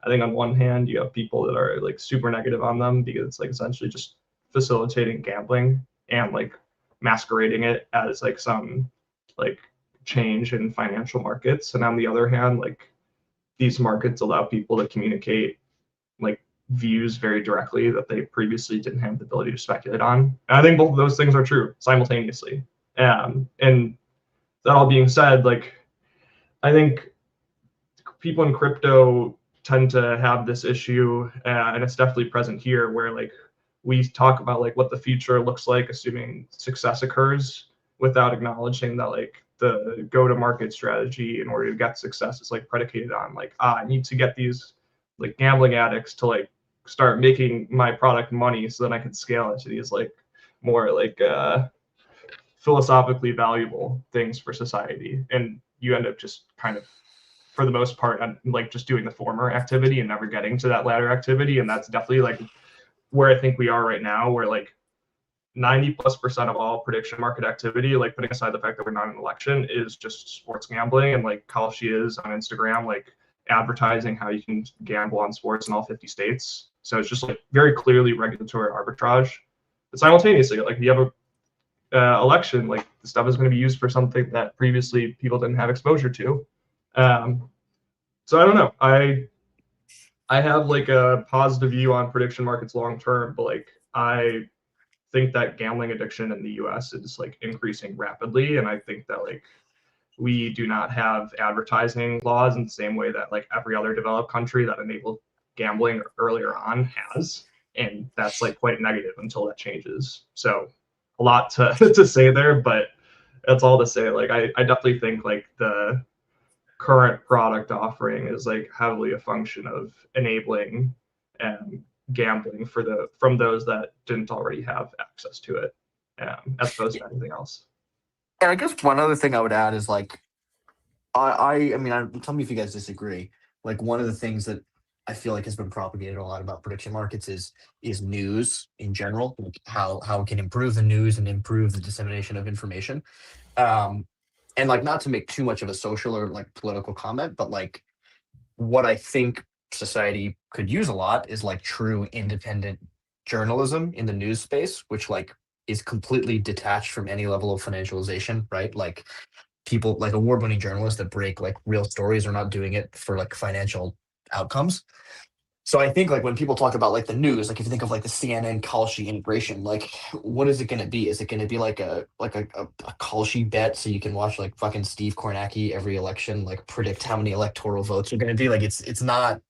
S3: I think on one hand you have people that are like super negative on them because it's like essentially just facilitating gambling and like masquerading it as like some like change in financial markets. And on the other hand, like these markets allow people to communicate like views very directly that they previously didn't have the ability to speculate on. And I think both of those things are true simultaneously. And that all being said, like I think people in crypto tend to have this issue, and it's definitely present here, where like we talk about like what the future looks like, assuming success occurs, without acknowledging that like the go-to-market strategy in order to get success is like predicated on like I need to get these like gambling addicts to like start making my product money so then I can scale it to these like more like philosophically valuable things for society, and you end up just kind of for the most part like just doing the former activity and never getting to that latter activity. And that's definitely like where I think we are right now, where like 90+% of all prediction market activity, like putting aside the fact that we're not in an election, is just sports gambling. And like Kalshi is on Instagram, like advertising how you can gamble on sports in all 50 states. So it's just like very clearly regulatory arbitrage. But simultaneously, like if you have a election, like the stuff is going to be used for something that previously people didn't have exposure to. So I don't know. I have like a positive view on prediction markets long term, but like I think that gambling addiction in the US is like increasing rapidly. And I think that like we do not have advertising laws in the same way that like every other developed country that enabled gambling earlier on has. And that's like quite negative until that changes. So a lot to, to say there, but that's all to say. Like I definitely think like the current product offering is like heavily a function of enabling gambling from those that didn't already have access to it, as opposed to anything else.
S4: And I guess one other thing I would add is like, I mean, tell me if you guys disagree. Like one of the things that I feel like has been propagated a lot about prediction markets is news in general, like how it can improve the news and improve the dissemination of information. And like not to make too much of a social or like political comment, but like what I think society could use a lot is like true independent journalism in the news space, which like is completely detached from any level of financialization, right? Like people like award-winning journalists that break like real stories are not doing it for like financial outcomes. So I think like when people talk about like the news, like if you think of like the CNN Kalshi integration, like what is it going to be? Is it going to be like a Kalshi bet so you can watch like fucking Steve Kornacki every election like predict how many electoral votes are going to be? Like it's not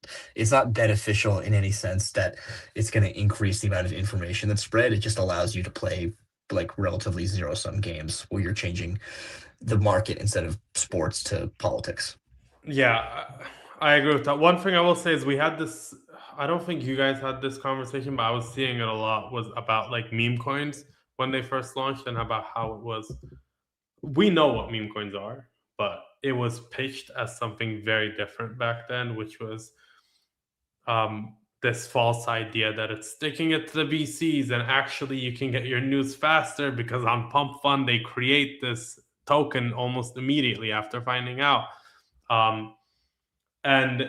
S4: beneficial in any sense that it's going to increase the amount of information that's spread. It just allows you to play like relatively zero-sum games where you're changing the market instead of sports to politics.
S2: Yeah, I agree with that. One thing I will say is we had this. I don't think you guys had this conversation, but I was seeing it a lot. Was about like meme coins when they first launched and about how it was. We know what meme coins are, but it was pitched as something very different back then, which was this false idea that it's sticking it to the VCs and actually you can get your news faster because on Pump Fund they create this token almost immediately after finding out. And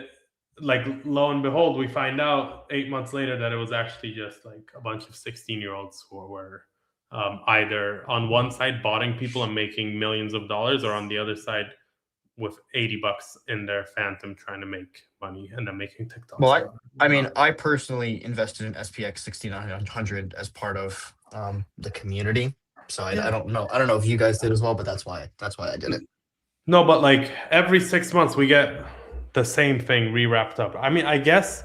S2: like lo and behold, we find out 8 months later that it was actually just like a bunch of 16-year-olds who were either on one side botting people and making millions of dollars, or on the other side with $80 in their Phantom trying to make money and then making TikToks.
S4: Well, I mean, I personally invested in SPX 6900 as part of the community. So I don't know. I don't know if you guys did as well, but that's why I did it.
S2: No, but like every 6 months we get the same thing re-wrapped up. I mean, I guess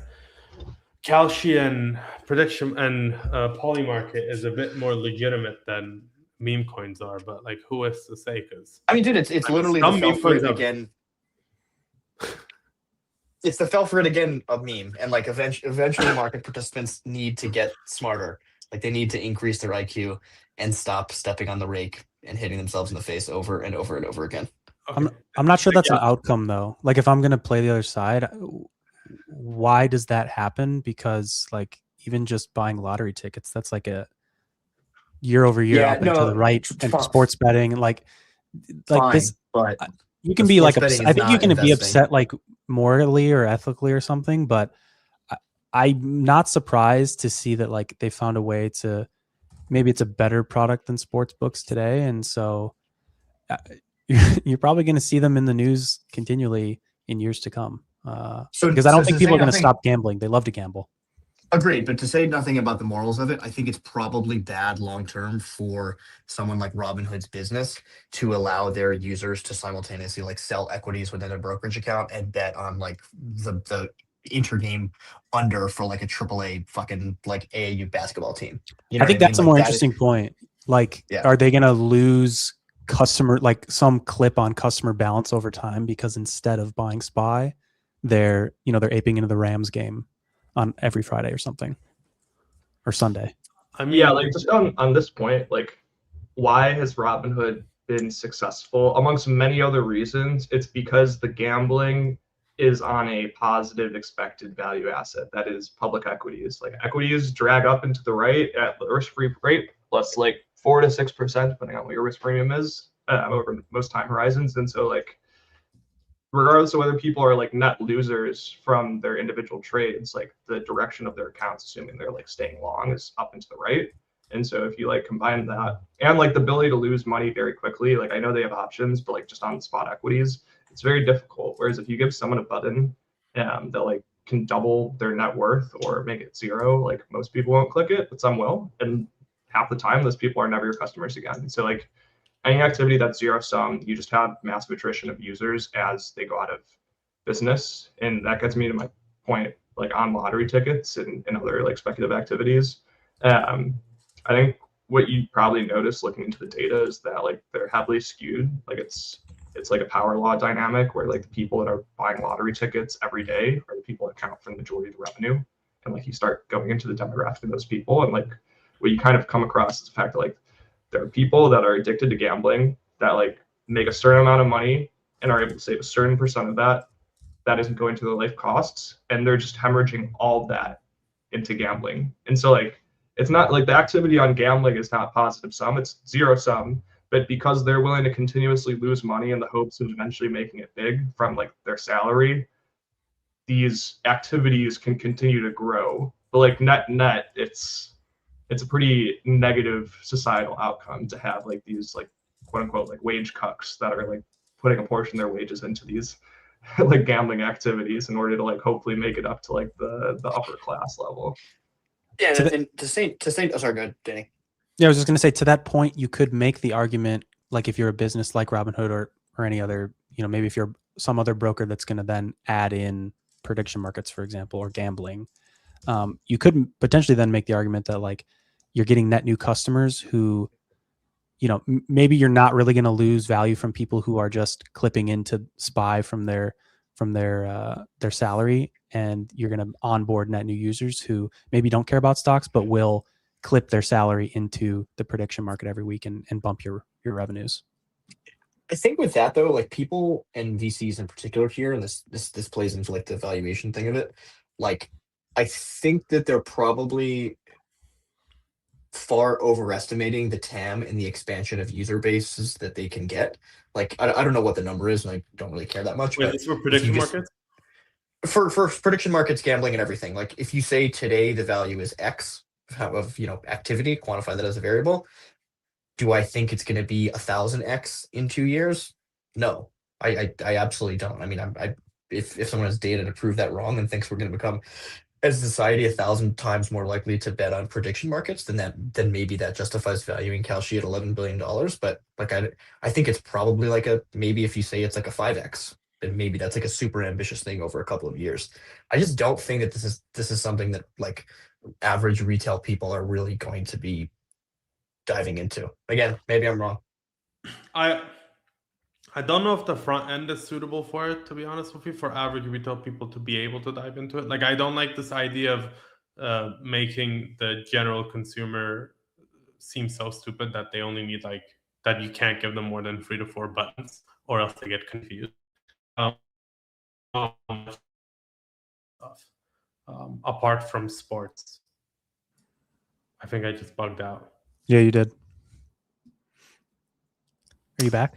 S2: Kalshi and prediction and Polymarket is a bit more legitimate than meme coins are, but like who is to say? Because
S4: I mean, dude, it's literally the fell for it again. It's the fell for it again of meme, and like eventually market participants need to get smarter. Like they need to increase their IQ and stop stepping on the rake and hitting themselves in the face over and over and over again.
S2: okay.
S1: I'm not sure that's an outcome though. Like if I'm gonna play the other side, why does that happen? Because like even just buying lottery tickets, that's like a year over year up and to the right, and sports betting and like
S4: Fine,
S1: this.
S4: but
S1: you can be like upset. I think you can be upset like morally or ethically or something, but I'm not surprised to see that like they found a way to, maybe it's a better product than sports books today, and so you're probably going to see them in the news continually in years to come. Because I don't think people are going to stop gambling. They love to gamble.
S4: Agreed, but to say nothing about the morals of it, I think it's probably bad long term for someone like Robinhood's business to allow their users to simultaneously like sell equities within a brokerage account and bet on like the intergame under for like a AAA fucking like AAU basketball team. You know
S1: I think that's a more interesting point. Like, are they going to lose customer, like some clip on customer balance over time because instead of buying SPY, they're aping into the Rams game on every Friday or something, or Sunday?
S3: I mean, yeah, like just on this point, like why has Robinhood been successful amongst many other reasons? It's because the gambling is on a positive expected value asset, that is public equities. Like equities drag up into the right at the risk-free rate plus like 4 to 6%, depending on what your risk premium is over most time horizons. And so like regardless of whether people are like net losers from their individual trades, like the direction of their accounts, assuming they're like staying long, is up and to the right. And so if you like combine that and like the ability to lose money very quickly, like I know they have options, but like just on spot equities, it's very difficult. Whereas if you give someone a button that like can double their net worth or make it zero, like most people won't click it, but some will. And half the time those people are never your customers again. So like any activity that's zero sum, you just have massive attrition of users as they go out of business. And that gets me to my point, like on lottery tickets and other like speculative activities. I think what you probably notice looking into the data is that like they're heavily skewed. Like it's like a power law dynamic where like the people that are buying lottery tickets every day are the people that count for the majority of the revenue. And like you start going into the demographic of those people, and like what you kind of come across is the fact that like there are people that are addicted to gambling that like make a certain amount of money and are able to save a certain percent of that isn't going to their life costs, and they're just hemorrhaging all of that into gambling. And so like it's not like the activity on gambling is not positive sum, it's zero sum, but because they're willing to continuously lose money in the hopes of eventually making it big from like their salary, these activities can continue to grow. But like net, it's a pretty negative societal outcome to have like these like quote unquote like wage cucks that are like putting a portion of their wages into these like gambling activities in order to like hopefully make it up to like the upper class level.
S4: Yeah, and to say, oh, sorry, go ahead, Danny.
S1: Yeah, I was just going to say, to that point, you could make the argument, like if you're a business like Robinhood or any other, maybe if you're some other broker that's going to then add in prediction markets, for example, or gambling, you could potentially then make the argument that like you're getting net new customers who, maybe you're not really going to lose value from people who are just clipping into SPY from their salary, and you're going to onboard net new users who maybe don't care about stocks but will clip their salary into the prediction market every week and bump your revenues.
S4: I think with that though, like people and VCs in particular here, and this plays into like the valuation thing of it. Like, I think that they're probably far overestimating the TAM and the expansion of user bases that they can get. Like, I don't know what the number is, and I don't really care that much.
S2: Wait,
S4: But
S2: this for
S4: if you
S2: prediction
S4: just
S2: markets?
S4: for prediction markets, gambling, and everything, like if you say today the value is X of activity, quantify that as a variable. Do I think it's going to be 1,000x in 2 years? No, I absolutely don't. I mean, if someone has data to prove that wrong and thinks we're going to become as a society 1,000 times more likely to bet on prediction markets, then maybe that justifies valuing Kalshi at $11 billion. But like I think it's probably like maybe if you say it's like a 5x, then maybe that's like a super ambitious thing over a couple of years. I just don't think that this is something that like average retail people are really going to be diving into. Again, maybe I'm wrong.
S2: I don't know if the front end is suitable for it, to be honest with you, for average retail people to be able to dive into it. Like, I don't like this idea of making the general consumer seem so stupid that they only need that you can't give them more than 3 to 4 buttons, or else they get confused. Apart from sports, I think I just bugged out.
S1: Yeah, you did. Are you back?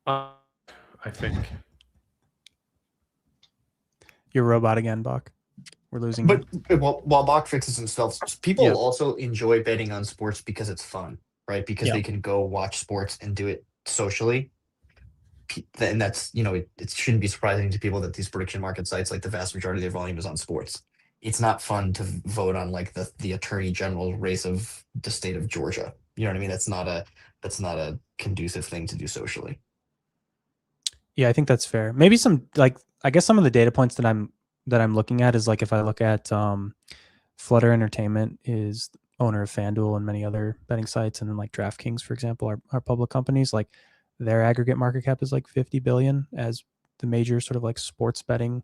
S2: I think.
S1: You're a robot again, Bach. We're losing
S4: But
S1: you.
S4: while Bach fixes himself, people
S1: Yeah.
S4: also enjoy betting on sports because it's fun, right? Because
S1: Yeah.
S4: they can go watch sports and do it socially. And that's, it shouldn't be surprising to people that these prediction market sites, like the vast majority of their volume is on sports. It's not fun to vote on like the attorney general race of the state of Georgia. You know what I mean? That's not a conducive thing to do socially.
S1: Yeah, I think that's fair. Maybe I guess some of the data points that I'm looking at is like if I look at Flutter Entertainment is owner of FanDuel and many other betting sites, and then like DraftKings, for example, are public companies. Like their aggregate market cap is like 50 billion as the major sort of like sports betting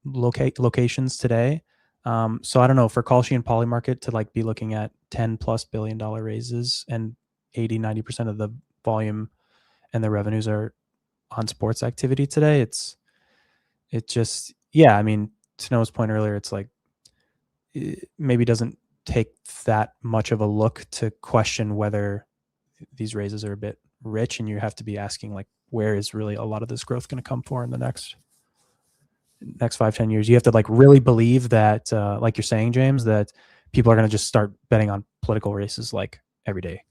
S1: locations today. So I don't know, for Kalshi and Polymarket to like be looking at $10+ billion raises and 80-90% of the volume and the revenues are on sports activity today. I mean, to Noah's point earlier, it's like it maybe doesn't take that much of a look to question whether these raises are a bit rich, and you have to be asking like, where is really a lot of this growth going to come for in the next 5-10 years? You have to like really believe that, like you're saying, James, that people are going to just start betting on political races like every day.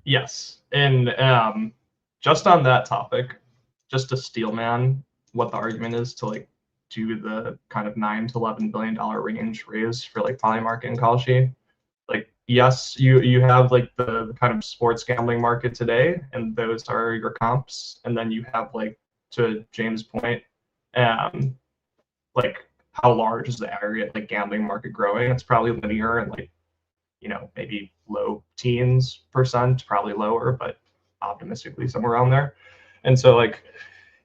S3: Yes, and just on that topic, just to steelman what the argument is to like do the kind of $9 to $11 billion range raise for like Polymarket and Kalshi. Like, yes, you have like the kind of sports gambling market today, and those are your comps, and then you have, like, to James' point, like how large is the aggregate like gambling market growing? It's probably linear and like, maybe low teens percent, probably lower, but optimistically somewhere around there. And so like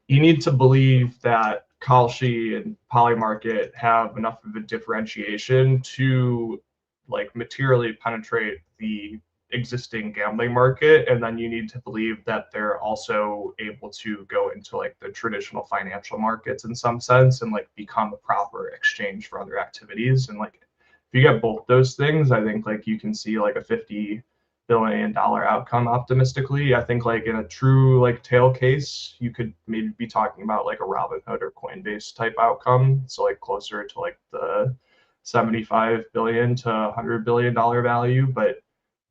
S3: you need to believe that Kalshi and Polymarket have enough of a differentiation to like materially penetrate the existing gambling market, and then you need to believe that they're also able to go into like the traditional financial markets in some sense and like become a proper exchange for other activities. And like if you get both those things, I think like you can see like a $50 billion outcome optimistically. I think like in a true like tail case, you could maybe be talking about like a Robinhood or Coinbase type outcome. So like closer to like the 75 billion to $100 billion value. But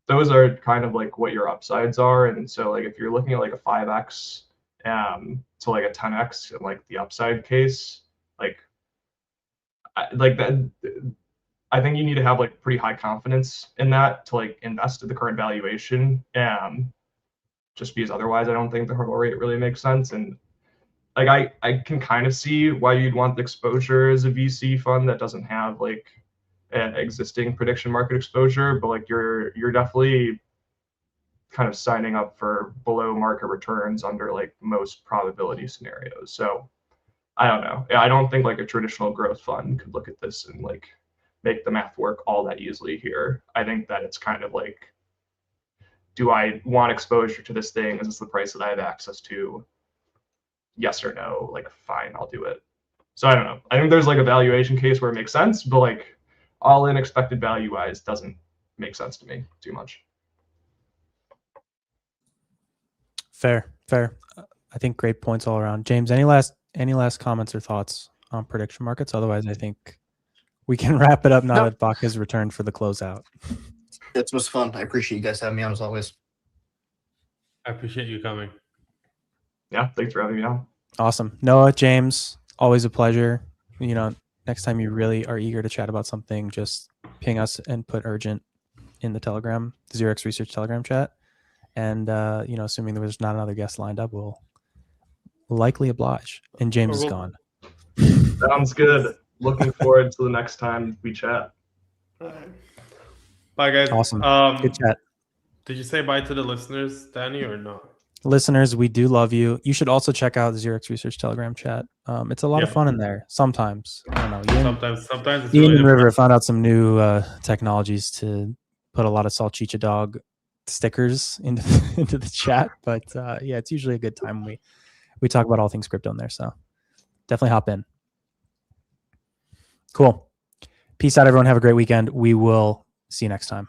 S3: those are kind of like what your upsides are. And so like if you're looking at like a 5x to like a 10x in like the upside case, like that, I think you need to have like pretty high confidence in that to like invest at the current valuation. Just because otherwise I don't think the hurdle rate really makes sense. And like I can kind of see why you'd want the exposure as a VC fund that doesn't have like an existing prediction market exposure, but like you're definitely kind of signing up for below market returns under like most probability scenarios. So I don't know. I don't think like a traditional growth fund could look at this and like make the math work all that easily here. I think that it's kind of like, do I want exposure to this thing? Is this the price that I have access to? Yes or no? Like, fine, I'll do it. So I don't know. I think there's like a valuation case where it makes sense, but like all in expected value wise doesn't make sense to me too much.
S1: Fair. I think great points all around. James, any last comments or thoughts on prediction markets? Otherwise, I think we can wrap it up now that Bach has returned for the closeout.
S4: It was fun. I appreciate you guys having me on as always.
S2: I appreciate you coming.
S3: Yeah, thanks for having me on.
S1: Awesome. Noah, James, always a pleasure. You know, next time you really are eager to chat about something, just ping us and put urgent in the Telegram, the 0xResearch Telegram chat. And, you know, assuming there was not another guest lined up, we'll likely oblige. And James is gone.
S3: Sounds good. Looking forward to the next time we chat.
S2: Bye, guys.
S1: Awesome. Good chat.
S2: Did you say bye to the listeners, Danny, or not?
S1: Listeners, we do love you. You should also check out the 0xResearch Telegram chat. It's a lot of fun in there. Sometimes. I don't know.
S2: Sometimes it's
S1: Ian
S2: really
S1: and River found out some new technologies to put a lot of salchicha dog stickers into the chat. But yeah, it's usually a good time. We talk about all things crypto in there. So definitely hop in. Cool. Peace out, everyone. Have a great weekend. We will see you next time.